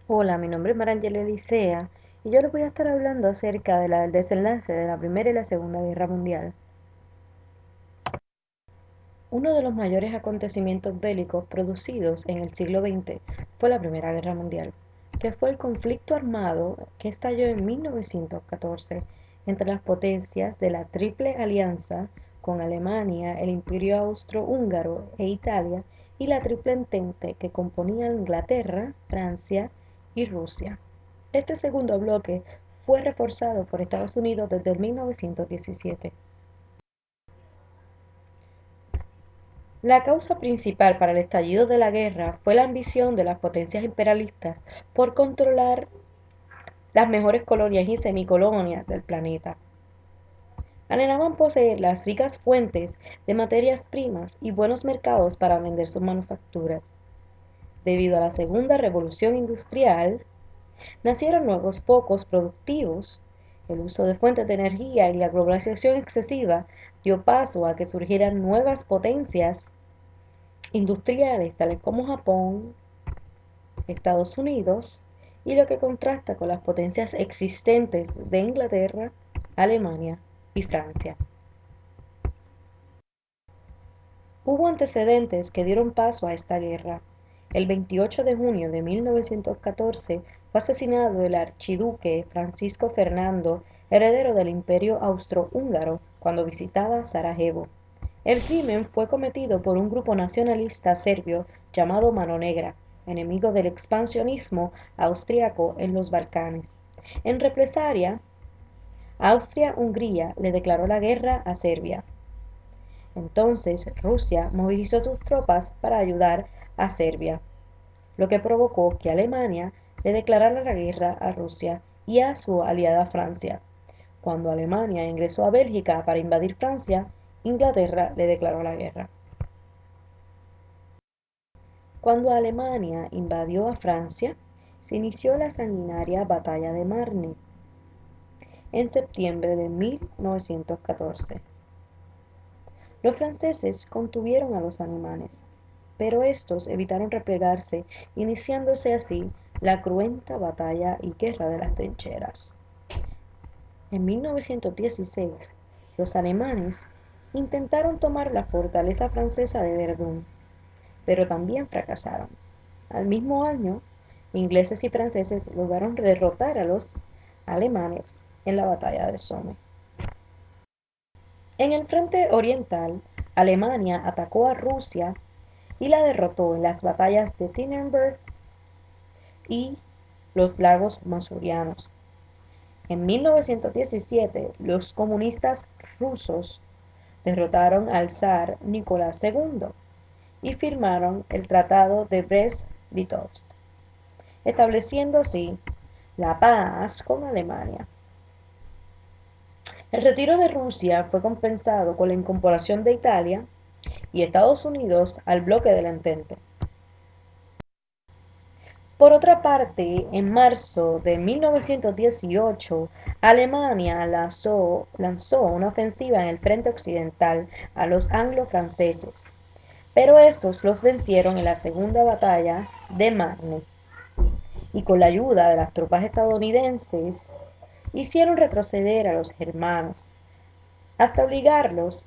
Hola, mi nombre es Marangela Elisea y yo les voy a estar hablando acerca del desenlace de la Primera y la Segunda Guerra Mundial. Uno de los mayores acontecimientos bélicos producidos en el siglo XX fue la Primera Guerra Mundial, que fue el conflicto armado que estalló en 1914 entre las potencias de la Triple Alianza con Alemania, el Imperio Austrohúngaro e Italia y la Triple Entente que componía Inglaterra, Francia y Rusia. Este segundo bloque fue reforzado por Estados Unidos desde el 1917. La causa principal para el estallido de la guerra fue la ambición de las potencias imperialistas por controlar las mejores colonias y semicolonias del planeta. Anhelaban poseer las ricas fuentes de materias primas y buenos mercados para vender sus manufacturas. Debido a la segunda revolución industrial, nacieron nuevos focos productivos. El uso de fuentes de energía y la globalización excesiva dio paso a que surgieran nuevas potencias industriales tales como Japón, Estados Unidos, y lo que contrasta con las potencias existentes de Inglaterra, Alemania y Francia. Hubo antecedentes que dieron paso a esta guerra. El 28 de junio de 1914 fue asesinado el archiduque Francisco Fernando, heredero del Imperio Austrohúngaro, cuando visitaba Sarajevo. El crimen fue cometido por un grupo nacionalista serbio llamado Mano Negra, enemigo del expansionismo austriaco en los Balcanes. En represalia, Austria-Hungría le declaró la guerra a Serbia. Entonces Rusia movilizó sus tropas para ayudar a Serbia, lo que provocó que Alemania le declarara la guerra a Rusia y a su aliada Francia. Cuando Alemania ingresó a Bélgica para invadir Francia, Inglaterra le declaró la guerra. Cuando Alemania invadió a Francia, se inició la sanguinaria Batalla de Marne en septiembre de 1914. Los franceses contuvieron a los alemanes, pero estos evitaron replegarse, iniciándose así la cruenta batalla y guerra de las trincheras. En 1916, los alemanes intentaron tomar la fortaleza francesa de Verdún, pero también fracasaron. Al mismo año, ingleses y franceses lograron derrotar a los alemanes en la batalla de Somme. En el frente oriental, Alemania atacó a Rusia y la derrotó en las batallas de Tannenberg y los lagos Masurianos. En 1917, los comunistas rusos derrotaron al zar Nicolás II y firmaron el Tratado de Brest-Litovsk, estableciendo así la paz con Alemania. El retiro de Rusia fue compensado con la incorporación de Italia y Estados Unidos al bloque de la Entente. Por otra parte, en marzo de 1918, Alemania lanzó una ofensiva en el frente occidental a los anglo-franceses, pero estos los vencieron en la segunda batalla de Marne y con la ayuda de las tropas estadounidenses hicieron retroceder a los germanos hasta obligarlos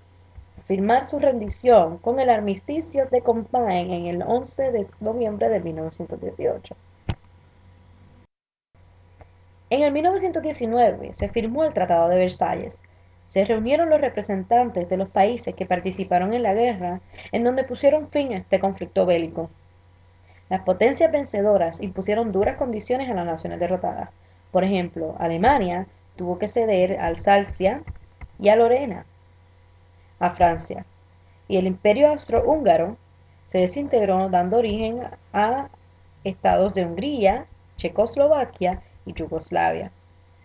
a firmar su rendición con el armisticio de Compiègne en el 11 de noviembre de 1918. En el 1919 se firmó el Tratado de Versalles. Se reunieron los representantes de los países que participaron en la guerra, en donde pusieron fin a este conflicto bélico. Las potencias vencedoras impusieron duras condiciones a las naciones derrotadas. Por ejemplo, Alemania tuvo que ceder a Alsacia y a Lorena a Francia, y el Imperio Austrohúngaro se desintegró dando origen a estados de Hungría, Checoslovaquia y Yugoslavia.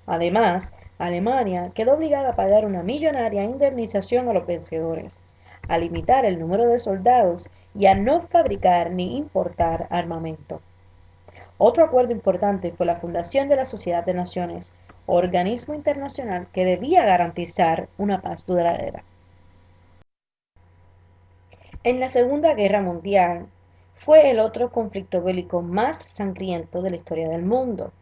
Además, Alemania quedó obligada a pagar una millonaria indemnización a los vencedores, a limitar el número de soldados y a no fabricar ni importar armamento. Otro acuerdo importante fue la fundación de la Sociedad de Naciones, organismo internacional que debía garantizar una paz duradera. En la Segunda Guerra Mundial, Fue el otro conflicto bélico más sangriento de la historia del mundo.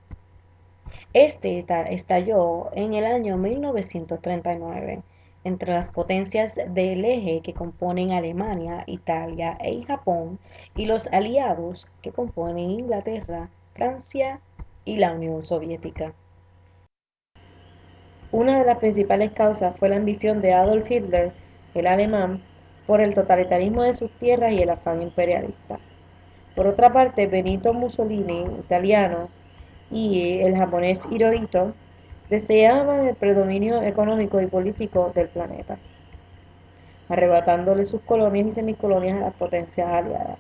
Este estalló en el año 1939 entre las potencias del eje que componen Alemania, Italia y Japón y los aliados que componen Inglaterra, Francia y la Unión Soviética. Una de las principales causas fue la ambición de Adolf Hitler, el alemán, por el totalitarismo de sus tierras y el afán imperialista. Por otra parte, Benito Mussolini, italiano, y el japonés Hirohito deseaban el predominio económico y político del planeta, arrebatándole sus colonias y semicolonias a las potencias aliadas.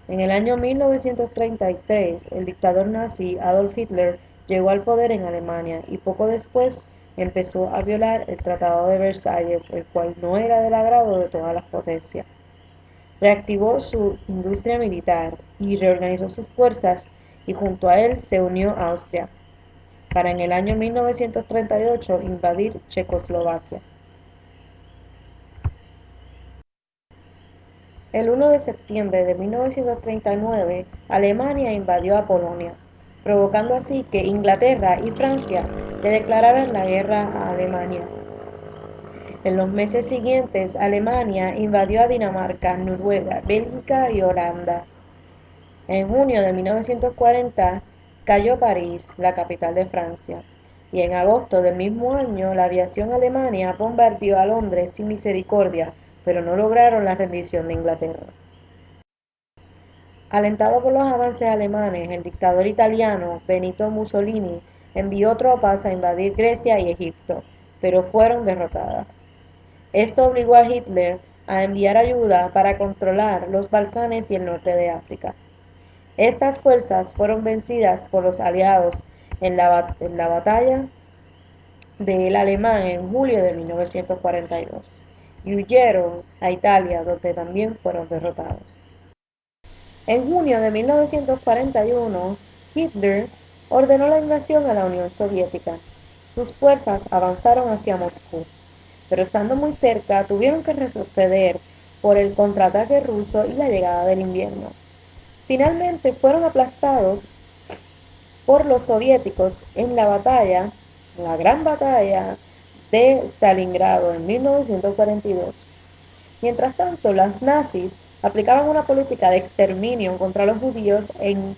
En el año 1933, el dictador nazi Adolf Hitler llegó al poder en Alemania y poco después empezó a violar el Tratado de Versalles, el cual no era del agrado de todas las potencias. Reactivó su industria militar y reorganizó sus fuerzas y junto a él se unió Austria para en el año 1938 invadir Checoslovaquia. El 1 de septiembre de 1939, Alemania invadió a Polonia, provocando así que Inglaterra y Francia le declararan la guerra a Alemania. En los meses siguientes, Alemania invadió a Dinamarca, Noruega, Bélgica y Holanda. En junio de 1940 cayó París, la capital de Francia, y en agosto del mismo año la aviación alemana bombardeó a Londres sin misericordia, pero no lograron la rendición de Inglaterra. Alentado por los avances alemanes, el dictador italiano Benito Mussolini envió tropas a invadir Grecia y Egipto, pero fueron derrotadas. Esto obligó a Hitler a enviar ayuda para controlar los Balcanes y el norte de África. Estas fuerzas fueron vencidas por los aliados en la batalla del Alemán en julio de 1942 y huyeron a Italia, donde también fueron derrotados. En junio de 1941, Hitler ordenó la invasión a la Unión Soviética. Sus fuerzas avanzaron hacia Moscú, pero estando muy cerca tuvieron que retroceder por el contraataque ruso y la llegada del invierno. Finalmente fueron aplastados por los soviéticos en la gran batalla de Stalingrado en 1942. Mientras tanto, los nazis aplicaban una política de exterminio contra los judíos en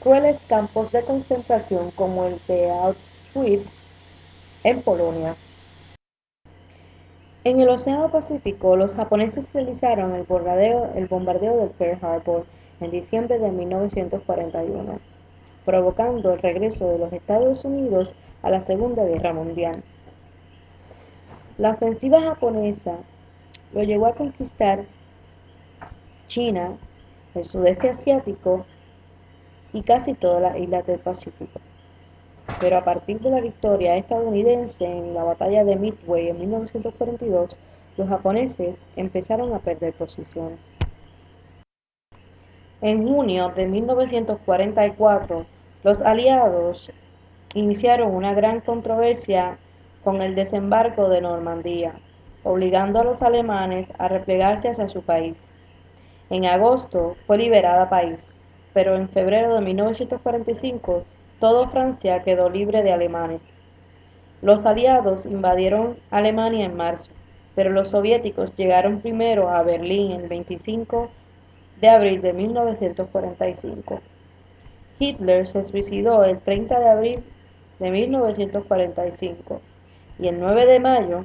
crueles campos de concentración como el de Auschwitz en Polonia. En el Océano Pacífico, los japoneses realizaron el bombardeo del Pearl Harbor en diciembre de 1941, provocando el regreso de los Estados Unidos a la Segunda Guerra Mundial. La ofensiva japonesa lo llevó a conquistar China, el sudeste asiático y casi todas las islas del Pacífico. Pero a partir de la victoria estadounidense en la batalla de Midway en 1942, los japoneses empezaron a perder posiciones. En junio de 1944, los aliados iniciaron una gran controversia con el desembarco de Normandía, obligando a los alemanes a replegarse hacia su país. En agosto fue liberada París, pero en febrero de 1945 toda Francia quedó libre de alemanes. Los aliados invadieron Alemania en marzo, pero los soviéticos llegaron primero a Berlín el 25 de abril de 1945. Hitler se suicidó el 30 de abril de 1945 y el 9 de mayo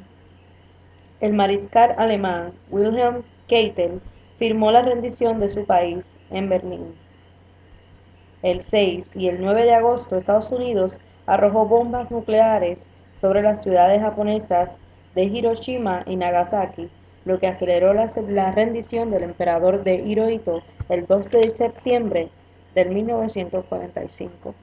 el mariscal alemán Wilhelm Keitel firmó la rendición de su país en Berlín. El 6 y el 9 de agosto Estados Unidos arrojó bombas nucleares sobre las ciudades japonesas de Hiroshima y Nagasaki, lo que aceleró la rendición del emperador de Hirohito el 2 de septiembre de 1945.